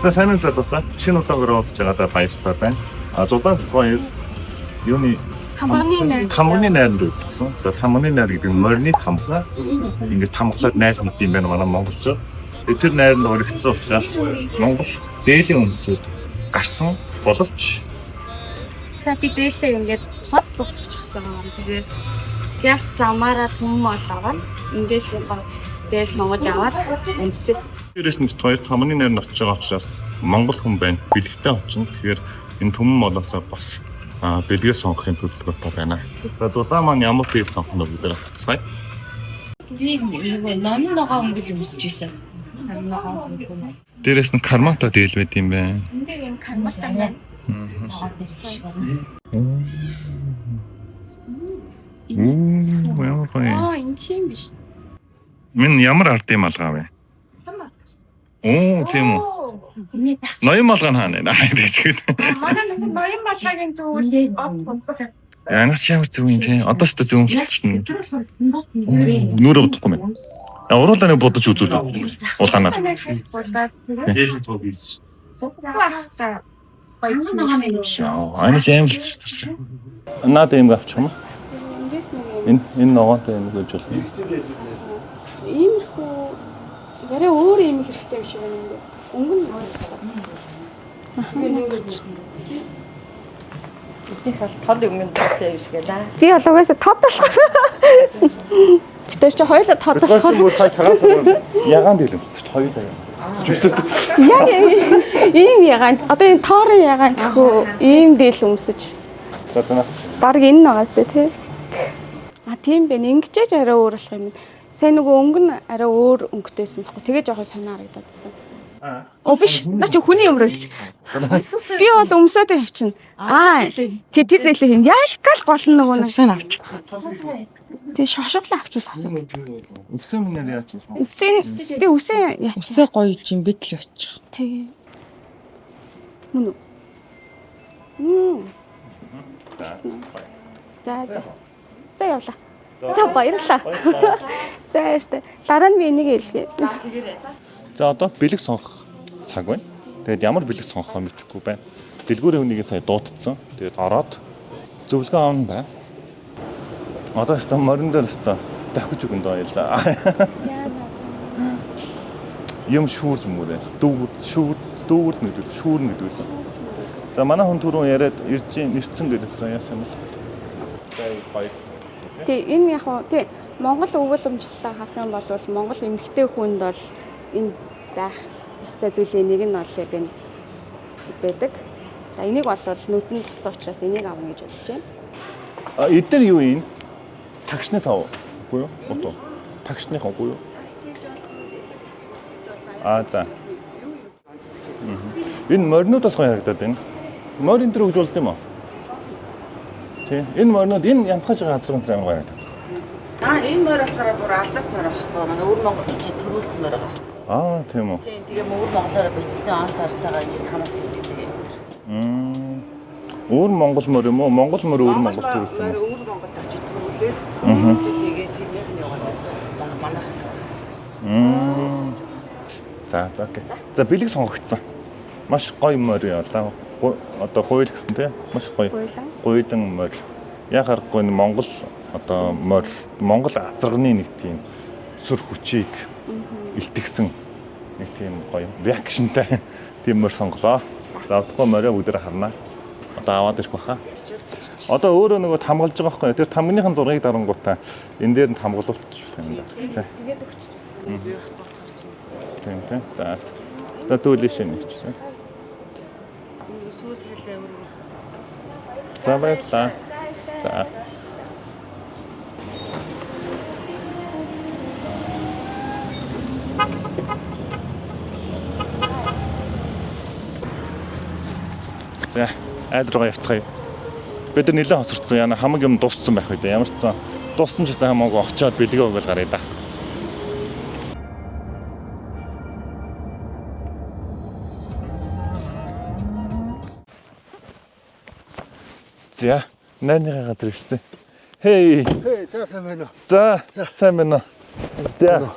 За сайн уу залуусаа. Шинэ утгаар уулзж байгаадаа баярлалаа байна. Зудаан гоё юуны хамганы найранд үлдсэн. За хамганы найр гэдэг нь морины тамга. Ингээд тамглаад найз нэг юм байна манай монголчууд. Тэр найранд өргөцсөн учраас Монгол дээлийн өмсөд гарсан боловч за би дээшээ ингээд хот босчихсан юм. Тэгээд газ замаараа түм болоод ингээс дээс номож аваад өмсөв. Тэрээс нь хоёр хамганы найранд очиж байгаа учраас монгол хүн байна. Бэлгтэй очино. Тэгэхээр энэ түмэн болоосоо бас бэлгээ сонгохын төлөвлөгөөтэй байна. За дулаан маань ямар бэлэг сонгох нь бүгд харцгаая. Би нэг номын ногоо өнгөл өмсөж байсан. Дээрээс нь кармата дээл байд юм байна. Энд юм кармата байна. Энэ чинь биш. Минь ямар ард юм алгаа вэ? Оо тийм үү. Ноён малгай хаана нэ гэж. Манай ноён малгайгийн зүйл авах. Янаач ямар зүг юм те. Одоо ч зөв өмсөлтөн. Нүрэ бодохгүй мэн. Уруулаа нэг бодож үзүүлээ. Улаанаар. Ани чамлж тарч. Наад юм авчих юм. Энэ ногоотой юм гэж болно. Иймэрхүү яриа өөр юм хэрэгтэй юм шиг байна энэ. Өнгө нь их бол тод өнгөнд тавтай юм шиг байна. би бол угаасаа тод болох. Гэтэ чи хоёулаа тод болохоор Бүр сая цагаас ягаан дээл өмсөж хоёулаа юм. яг ийм ягаан одоо энэ тоорын ягаан гэхүү ийм дээл өмсөж байсан. За танаа. Бараг энэ ногоос тэ тий. Тийм байна. Ингэжээж арай өөр болох юм. Сайн нөгөө өнгө нь арай өөр өнгөтэйсэн байхгүй. Тэгээ жоохон санаа харагдаад байсан. Оо биш. Наа чи хүний өмрөөц. Би бол өмсөөд явчихна. Тэр дэйлээ юм. Яалкал гол нь нөгөө нэг авчихсан. Тэгээ шошглоо авчвал асуу. Өсөн минь яаж юм? Би үсэн яа. Үсээ гоё юм битл очих. Тэгээ. Мөн үү? За. За явлаа. За баярлалаа. За яаштай. Дараа нь би энийг хэлье. За одоо бэлэг сонгох цаг байна. Тэгээд ямар бэлэг сонгохоо мэдэхгүй байна. Дэлгүүрийн хүнийг сая дуудсан. Тэгээд ороод зөвлөгөө авна байна. Одоо ч морин дээр ч давхиж өгөн дооёлаа. Юм шүүрж мөрөө. Дүүрд нэгдвэл шүүр нэгдвэл. За манай хүн түрүүн яриад ирсэн гэдэгсэн яасан юм. За баяр. Тэг энэ яг тий Монгол өвөл өмчлөлөө харах юм бол Монгол эмэгтэй хүнд бол энэ байх ёстой зүйлийн нэг нь бол энэ байдаг. За энийг бол нүдэнд туссан учраас энийг авна гэж бодож байна. Эдгээр юу юм? Тагшнаас авахгүй юу? Ото. Тагшныхаа үгүй юу? За. Энэ моринуудаас гоё харагдаад байна. Морин дээр өгж болд юм уу? Тий. Энэ моринууд энэ янзгаж байгаа газрын дээр гоё харагдаад. Энэ морь болохоор бүр алдарт морь байхгүй. Манай өвөр Монгол чи төрүүлсэн морь байгаа. Тийм үү. Тийм өвөр Монголоор бичсэн он сартайгаа ингэ хамт хэлдэг. Өвөр Монгол морь юм уу? Монгол морь өвөр Монгол төрүүлсэн юм. Өвөр Монголд очиж төрүүлээд тэгээд тэрнийх нь яваад манайх. За окей. За бэлэг сонгогдсон. Маш гоё морь явлаа. Одоо гуйл гэсэн тийм маш гоё. Гуйдан морь. Яг харахгүй Монгол одоо морь Монгол азарганы нэг тийм сүр хүчийг илтгэсэн нэг тийм гоё реакшнтай тийм морь сонголоо. За удахгүй морийг бүгдээр харнаа. Одоо аваад ирэх баха. Одоо өөрөө нөгөө хамгаалж байгаа байхгүй. Тэр тамгийнхын зургийг дарангуудаа энэ дээр нь хамгаалуулчих юм да. Тэгээд өгч. Тийм. За түүлээ шинэ гэж. Сүүс хэлээ өвөр. За баярлалаа. За. За, айд руугаа явцгаая. Бид нар нэлээд хосорцсон. Яна хамаг юм дууссан байх үү? Ямар ч сан дууссан ч гэсэн хамаагүй очиод бэлгээ өгөөл гараа да. За, найрныхаа газар ирсэн. Хей, за сайн байна уу? За, сайн байна уу? За.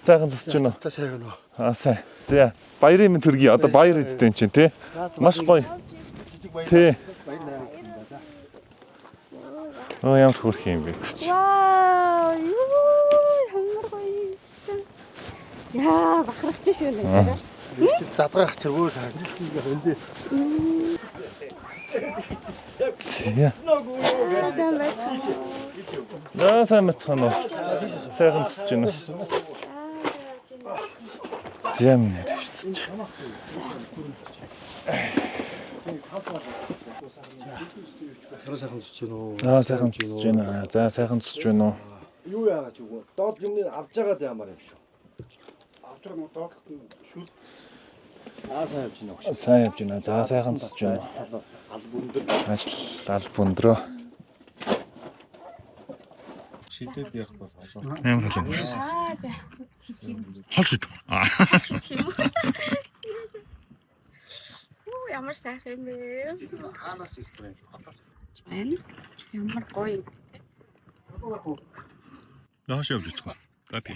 Сайхан зусч байна уу? Та сайн байна уу? Сайн. За баярын минь төргий. Одоо баяр эзтэй чинь тий. Маш гоё. Тий. Ямар хөрх юм бэ? Вау, юу ямар гоё юм. Яа, бахархаж шүү нэ. Задгаах чигөө санжилсан юм дээ. Сайн мэцхан уу. Сайхан тусч байна. Зэм. Сайхан тусч байна уу? Сайхан тусч байна. За сайхан тусч байна уу? Юу яагаад ч үгүй. Доод юмны авч байгаад ямаар юм шүү. Авч байгаа нь доод шүл. Сайн явж байна уу? Сайн явж байна. За сайхан тусч байна. Ажил бундроо. Шидэд явах бол. Ямар хөл юм. За. Хол шид. Ямар сайхан юм бэ? Хаанаас ирэх вэ? Байна. Ямар гоё. Яаш явж байгаа. Гати.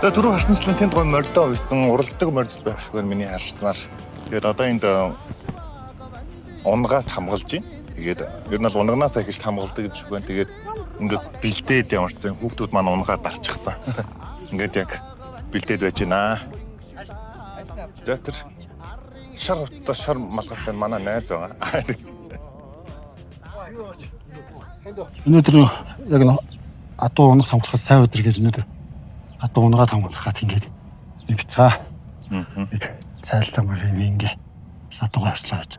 За түрүү харсанчлан тэнд гоо мордоо үйсэн уралдаг мордол байх шиг байна миний харснаар. Тэгээд одоо энд унгаад хамгаалж байна. Тэгээд ер нь бол унагнаас ахиж хамгаалдаг гэж байна. Тэгээд ингээд бэлдээд ямарсан хүүхдүүд маань унгаад дарчихсан. Ингээд яг бэлдээд байж байна. За тэр шар малгайтай манай найз байгаа. Өнөөдөр яг н адуу унах хамгаалахад сайн өдөр гэж өнөөдөр адуу унгаад хамгаалахад ингээд бицгаа. Нэг цайлтан юм ингээ садуугаа арслаа гэж.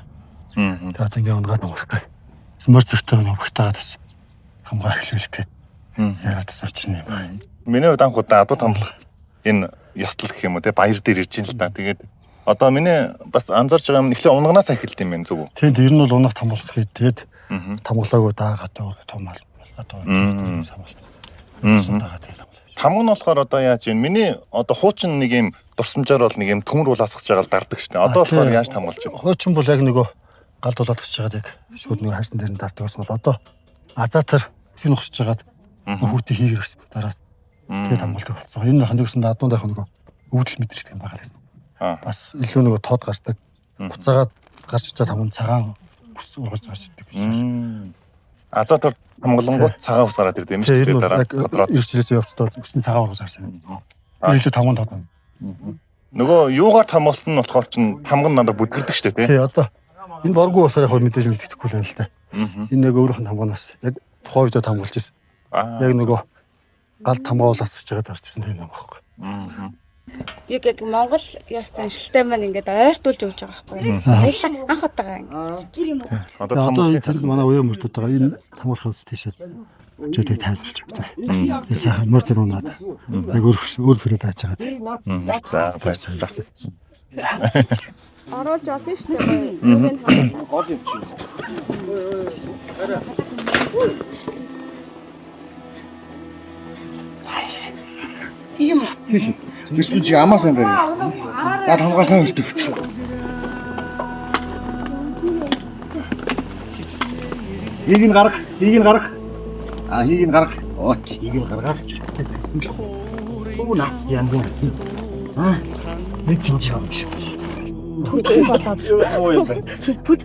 Тэгээд одоо ингээ унгаад хамгаалах гэж. Мөр зөртөө нөгтөөд бас хамгаа эхлүүлэх гээд яриад сарч ирнэ юм байна. Миний хувьд анх удаа адуу хамгаалахад энэ ёслол гэх юм уу те баяр дээр ирж ин л да. Тэгээд одоо миний бас анзаарч байгаа юм эхлээ унгнаас эхэлт юм байна зүг үү? Тэгээд ер нь бол унах хамгаалах гээд тэгээд хамгaalаагүй даагаад том одоо Тамга нь болохоор одоо яаж юм? Миний одоо хуучин нэг юм дурсамжаар бол нэг юм төмөр улаасгаж байгаа л дарддаг шүү дээ. Одоо болохоор яаж хамгаалж байна? Хуучин бол яг нөгөө галд улаалгаж байгаад яг шууд нөгөө хайрсан дээр нь дарддаг бас бол одоо азаатар зин ухсаж байгаад хүүхдээ хийгэр гэсэн дараад тэгээд хамгаалдаг болсон. Энэ хандагсан адуунд яг нөгөө өвдөл мэдрэгдэх юм байгаа гэсэн. Бас илүү нөгөө тод гардаг. Буцаагаад гарч чад хамгаан цагаан ус ургаж гарч ирдэг гэж. Азаатар хамгаалангууд цагаан ус гараад ирдэг юм шүү дээ дараа. Ирчлээс явцдаа өссөн цагаан ургаж гарч ирдэг. Илүү тамган тод. Нөгөө юугаар хамгаалсан нь болохоор чин тамган надад бүдгэлдэг шүү дээ тий. Одоо энэ боргуу болохоор яг мэдээж мэддэхгүй л байна л да. Энэ нэг өөрийнх нь хамгаанаас яг тухайн үед хамгаалж ирсэн. Яг нөгөө галд хамгаалаас гэж байгаа дарж ирсэн юм байхгүй. Яг Монгол яс заншилтай маань ингээд ойртуулж өгч байгаа байхгүй. Баялаг анх удаага ингээд. Одоо тэр манай уяа мөрдөд байгаа энэ хамгаалах хөвс тийшээ өчөөдөө тайлбарч байгаа. Энэ сайхан мөр зэр унаад яг өөр фөрөө байж байгаа. За. Оруулж олно шүү дээ. Юуг нь Гол юм чи. юм. Зүрхний чи амаасан байна. Наад хамгаалсан хэлдэг. Хийг нь гарах. Хийг нь гарах. Оо, хийг нь гаргаас ч. Оо, наац янд юм. Нэг юм ч юм шиг.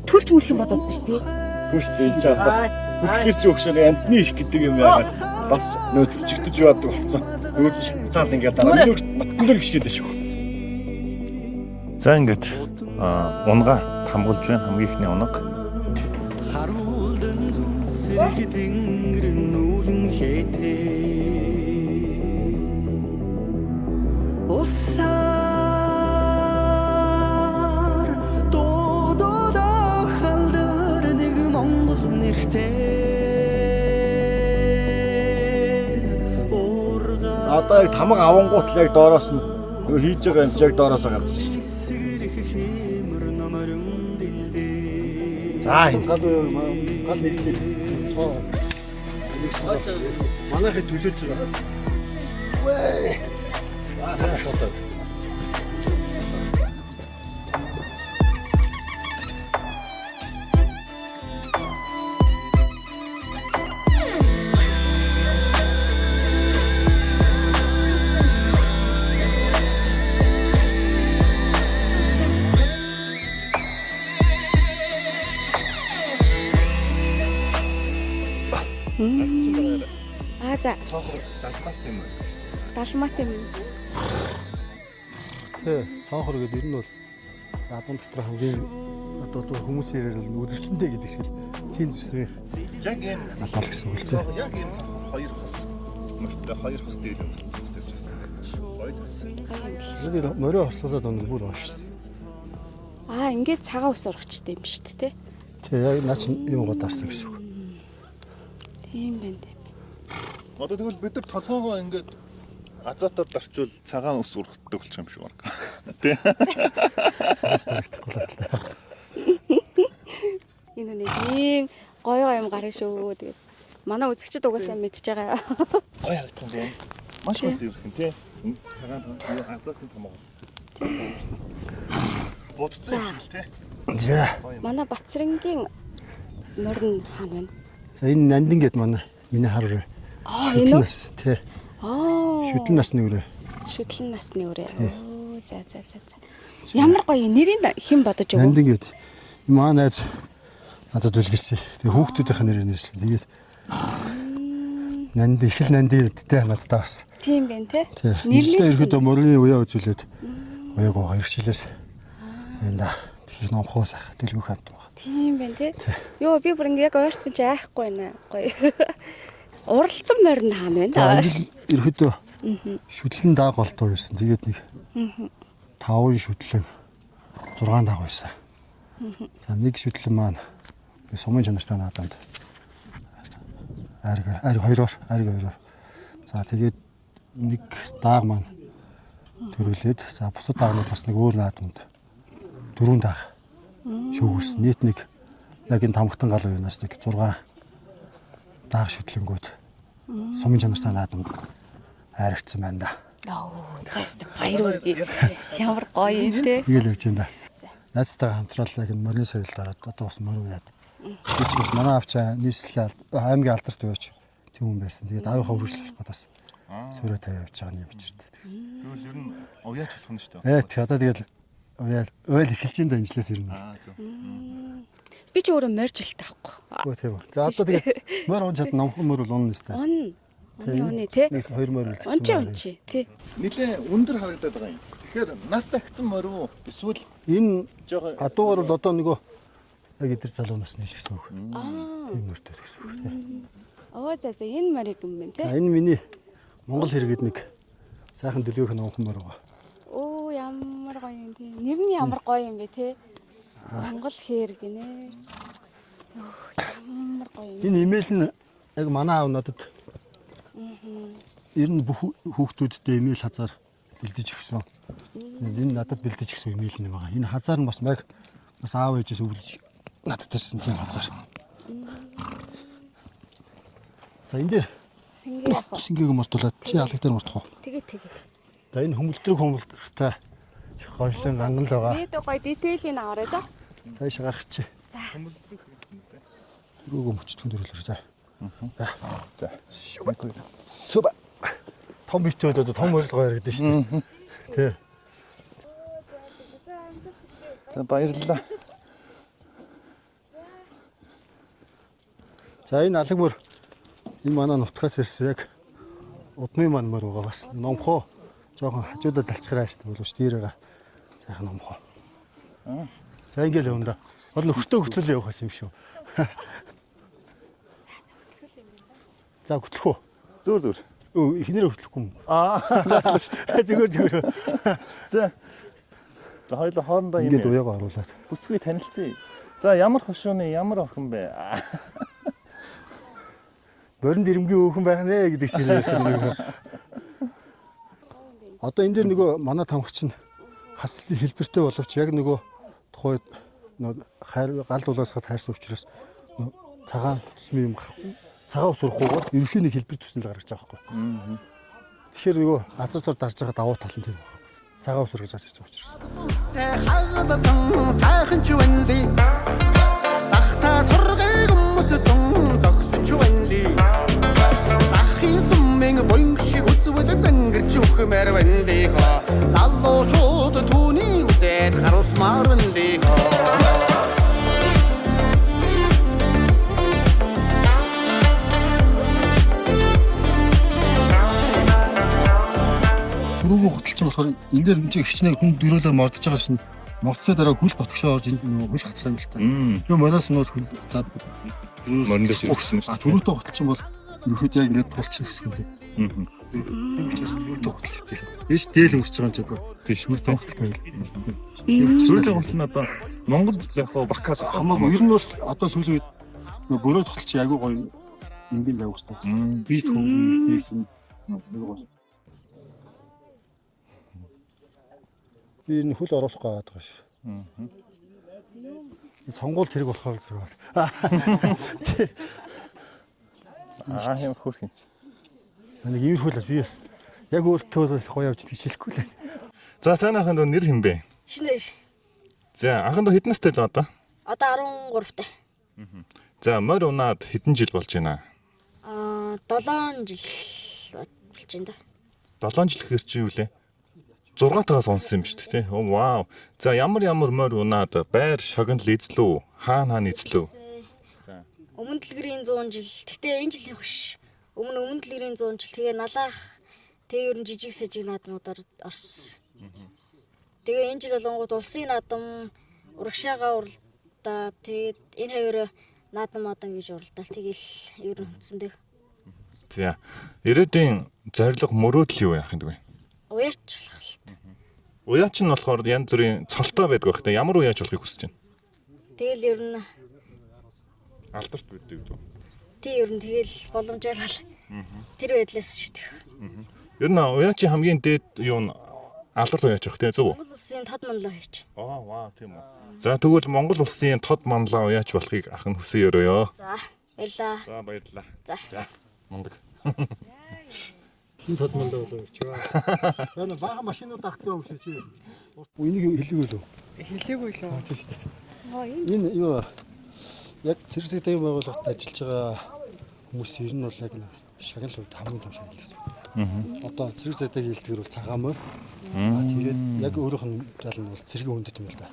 Түлж мөх юм бодоод шүү дээ. Хүстэй энэ чад. Хүчгэр чи өгшөө амтны их гэдэг юм байна. Бас нөө төрчигдөж яваад болсон. Нөөж таал ингээд дараа нь нөр гიშгээд шүү. За ингээд унгаа хамгаалж байна хамгийн ихний унаг. Харуулдан зүсрэг тэнгэр нүүлэн хэтэ. Улсаар дуудаа халдэрдэг Монгол нэртэй. Уур одоо яг тамга авангуут л яг доороос нь нөгөө хийж байгаа юм чи яг доороос гарч шүү дээ. За энэ гал нэглээ. Манайхыг төлөөлж байгаа. Вээ. Аа тотоо. За. Далмат юм уу? Далмат юм. Тэ, цаохор гэдэг ер нь бол адуун дотор хамгийн одоо хүмүүсийн яриад үзэсгэлэнтэй гэдэг шиг тийм зүсрээ. Яг ийм Надад гэсэн үг л тэ. яг ийм хоёр хос. Мөртөө хоёр хос дээр юм. Тэгээд морио хослуулаад оног бүр оош. Ингээд цагаан ус урагчтай юм шүү дээ, Тэ, яг наач юугаа дарсан гэсэн үг. тийм байна. Одоо тэгвэл бид нар толгоогоо ингээд азотоор дарчвал цагаан ус ургахдаг болчих юм шиг байна. Тэ. Бас тарагдахгүй л байна. Энэ нэг ийм гоё юм гарна шүү. Тэгээд манай үзэгчд угаасаа мэдчихэж байгаа. Гоё харагдсан юм. Маш гоё зүрхэн тий. Цагаан азотын томоо. Бодцсон юм шиг тий. За. Манай Батцрынгийн норн хаан байна. За энэ нандин гэд манай миний харав. Энэ үү? Тий. Шүтэн насны өрөө. Шүтлэн насны өрөө. За. Ямар гоё нэрийг хэн бодож өгөө? Нандин гэд маа найз надад үлгэлсэн. Тэгээ хүүхдүүдийн нэрээр нэрсэн. Тэгээд нандин ихэл нандин гэдтэй надтай бас. Тийм байна те. Нийлдээ ирэхэд мөрний уяа үзүүлээд уяагоо иршилээс энэ тэгэхээр номхоо сайх дэлгүүх хамт байна. Тийм байна те. Йоо би бүр ингээ яг ойрсон чи айхгүй байна. Гоё. Уралцсан морин хаан байна. За ангил ирэхэд шүтлэн дааг болтоо байсан. Тэгээд нэг 5 шүтлэн 6 дааг байсан. За нэг шүтлэн маань сумын чанартай надад ариг хоёроор. За тэгээд нэг дааг маань төрүүлээд за бусад даагнууд бас нэг өөр наадманд 4 дааг шүүгүүлсэн. Нийт нэг яг энэ тамхтан гал уянаас нэг 6 дааг шүтлэнгүүд сумын чанартай наадманд хайрагдсан байна да. Зайст баяр үргээ. Ямар гоё юм те. Тэгэл явж байна да. Найзтайгаа хамтраал яг энэ морины соёл дараад одоо бас морин яад. Би ч бас манай авчаа нийслэлийн аймгийн алдарт байж тийм хүн байсан. Тэгээд аавынхаа үргэлжлүүлэх гээд бас сүрэ тавиа явж байгаа юм бичэртэй. Тэгвэл ер нь уяач болох нь шүү дээ. Тэгээд тэгэл уяал эхэлж энэ анжлаас ер нь. Би ч өөрөө морьжилт таахгүй. Өө тийм үү. За одоо тэгээд морь он чад номхон морь бол унна нэстэ. Оны те. Нэг 2 морь үлдсэн. Унчи тий. Нилээ өндөр харагдаад байгаа юм. Тэгэхээр нас агцсан морь уу? Эсвэл Энэ жоохон адуугаар бол одоо нөгөө яг эдэр залуу насны л гэсэн үг. Тийм мөртэй гэсэн үг тийм. За энэ морийг юм байна те. За энэ миний Монгол хэрэгэд нэг сайхан дэлгүүрх номхон морь байгаа. Ямар гоё юм те. Нэр нь ямар гоё юм бэ те. Монгол хэр гинэ. Ямар гоё юм. Энэ имэйл нь яг манай аав надад ер нь бүх хүүхдүүдтэй имэйл хазаар бэлдэж өгсөн. Энэ надад бэлдэж өгсөн имэйл юм байгаа. Энэ хазаар нь бас бас аав ээжээс өвлөж надад ирсэн тийм хазаар. За энэ дээр сингийг мартуулаад чи алаг дээр мартах уу? Тэгээ. За энэ хүмүүлтрэгтэй их гойшлон ганган л байгаа. Би дэ гоё детейлийн аваарай за. Цааш гаргачих. За. Рүүгөө мөчтгөн дөрүүлэр за. за. Суба. Том битээ одоо том урилга яригдэн шүү дээ. Тий. За баярлалаа. За энэ алаг мөр энэ манай нутгаас ирсэн яг удмын маань мөр байгаа бас номхоо жоохон хажуудад талцгараа штэ болов ш дээрээ сайхан номхоо. За ингээл явна да. Бол нөхөртөө хөтлөл явах юм шүү. За хөтлөх үү? Зүгээр. Эхнэрээ хөтлөхгүй юм. Зүгээр. За. За хоёул хоорондоо юм. Ингээд уяага оруулаад. Бүсгүй танилцъя. За ямар хошууны ямар охин бэ? Борин дэрэмгийн өөхөн байх нэ гэдэг шиг л Одоо энэ дээр нөгөө манай тамхич нь хаслын хэлбэртэй боловч яг нөгөө тухайд нөгөө гал дулаасгаад хайрсан учраас нөгөө цагаан тусмын юм цагаан ус урахгүйгээр ерөнхийн нэг хэлбэр төснөл гаргаж байгаа байхгүй. Тэгэхээр нөгөө азар зур дарж байгаа давуу тал нь тэр байхгүй. Цагаан ус ургаж гарч байгаа учраас. Сайхадсан сайхан ч вэнли захта тургыг өмссөн зогсон ч вэнли захын сумын боён шиг үзвэл зангэрч өгмөр вэнли хоо залуучууд түүний үзээд харуулмаар вэнли хоо Дөрөв хөтөлч болохоор энэ дээр энэ хичнээн хүн дөрөөлөөр мордож байгаа шин моцсоо дараа хөл ботгошоо орж энд хөл хацраа юм л та. Тэр моноос нь хөл цаад Мориндоос ирсэн. Дөрөвдөө хөтөлч бол ерөөд яг ингээд тулчин гэсэн юм. Энэ учраас дөрөвдөө хөтөлтэй. Биш дээл өмсөж байгаа юм ч одоо. Биш дөрөвдөө хөтөлтэй. Дөрөвдөө хөтөл нь одоо Монгол яг Бакаас хамаагүй ер нь бол одоо сүүлийн үед бөрөөд хөтөлч айгүй гоё энгийн байгуулсан. Бийт хүн би энэ хөл оруулах гээд байгаа ш. Сонгуул тэрэг болохоор зэрэг байна. юм хөрх юм. Нэг иймэрхүү л би бас яг өөртөө бас гоё явж идэх шилэхгүй л. За сайн ахын дөө нэр хэм бэ? Шинээр. За анхан дөө хэдэн настай л одоо? Одоо 13 таа. За морь унаад хэдэн жил болж байна? 7 жил болж байна да. 7 жил хэрэг чи юу лээ? 6 тагаас унсан юм шүү дээ тий. Вау. За ямар морь унаад байр шогнол эзлүү? Хаана эзлүү? За. Өмнө дэлгэрийн 100 жил. Гэтэ энэ жилийн хөш. Өмнө дэлгэрийн 100 жил. Тэгээ налаах тэгээ ер нь жижиг сажиг наадмуудаар орсон. Тэгээ энэ жил болонгууд улсын наадам урагшаага уралдаа тэгээд энэ хавар наадам гэж уралдаал тэгээл ер нь хүнцэндээ. За. Ирээдүйн зорилго мөрөөдөл юу яах юм бэ? Уяач болох. Уяач нь болохоор янз бүрийн цолтой байдаг байх та ямар уяач болохыг хүсэж байна? Тэгэл ер нь Алдарт байдаг үү? тий ер нь тэгэл боломжоор бол тэр байдлаас шийдэх. Ер нь уяачийн хамгийн дээд юу нь алдарт уяач байх те зөв үү? Монгол улсын тод манлаа хийж. Вау тийм үү. За тэгвэл Монгол улсын тод манлаа уяач болохыг ах нь хүсье өрөөё. За баярлаа. За баярлалаа. За. Мундаг. Энэ тод мандаа болов чи. Энэ бага машинууд агцсан юм шиг чи. Энийг хэлээгүй лөө. Хэлээгүй лөө. Тийм шүү дээ. Энэ юу яг зэрэг зүйн байгууллагад ажиллаж байгаа хүмүүс ер нь бол яг шагнал хувьд хамгийн том шагнал гэсэн. Одоо зэрэг зүйн хэлдгэр бол цагаан морь. Тэгээд яг өөрийнх нь тал нь бол цэргийн хүндэт юм л да.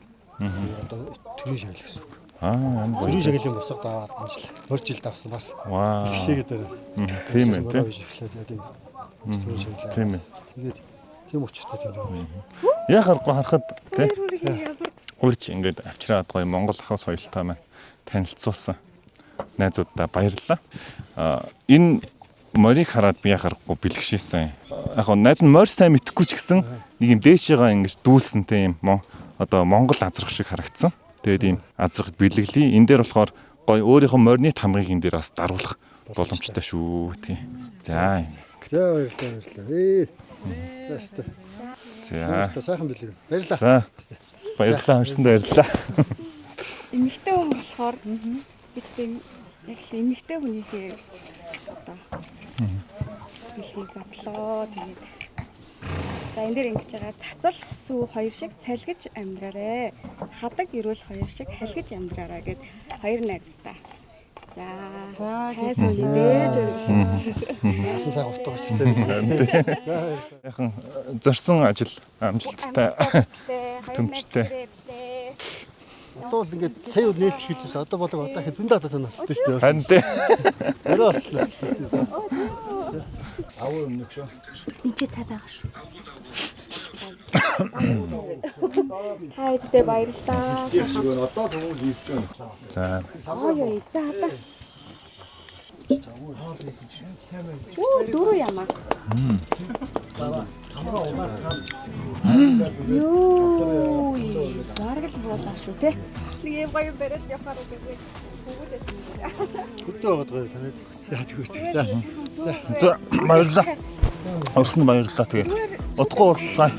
Одоо төрийн шагнал гэсэн үг. Төрийн шагналын босго даваад амжил 20 жил давсан бас. Ихшээгээд байна. Тийм ээ тийм. Яг юм. Тийм ээ. Тэгээд хэм өчтэй юм. Яг харахад тий. Үрч ингээд авчираад гоё Монгол ахуй соёлтой маань танилцуулсан найзуудаа баярлалаа. Энэ морийг хараад би яхахгүй бэлгшээсэн. Яг нь найз нь морь сайн мэдхгүй ч гэсэн нэг юм дээшээгаа ингэж дүүлсэнтэй юм одоо Монгол азрах шиг харагдсан. Тэгээд ийм азрах бэлгэлээ. Энэ дээр болохоор гоё өөрийнхөө морины тамгыг энэ дээр бас даруулах боломжтой шүү тий. За. За баярлалаа. За сайхан бэлэг. Баярлалаа. За. Баярлалаа хамсанд баярлалаа. Эмэгтэй хүн болохоор бид тийм яг л эмэгтэй хүнийхээ одоо бэлгийг бодлоо тэгээд за энэ дээр ингэж байгаа цацал сүү хоёр шиг цалгиж амьдраарэ. Хадаг ирүүл хоёр шиг халгиж амьдраарэ гэд хоёр найзтай. За цайс үлдээж өргөл. Асан сайн утга очтой. За яхан зорсон ажил амжилттай төмчтэй. Одоо л ингээд сая үл нээлт хийлжсэн. Одоо болог одоо их зөндөө одоо танаас шүү дээ. Харин тий. Орой орлоо. Аваа өмнөх шүү. Энд цай байгаа шүү. Хайдтай баярлалаа. Одоо тэгвэл хийвч байна. За. Ой за одоо. Оо дөрөв ямаа. Йоо. Бараг л болоо шүү те. Нэг юм гоё бариад явахаар үгүй. Бүгдээс. Хөдөө байгаад гоё танад. За зүгээр. За. За баярлалаа. Орсон баярлалаа тэгээд. Утгагүй уулзцгаая.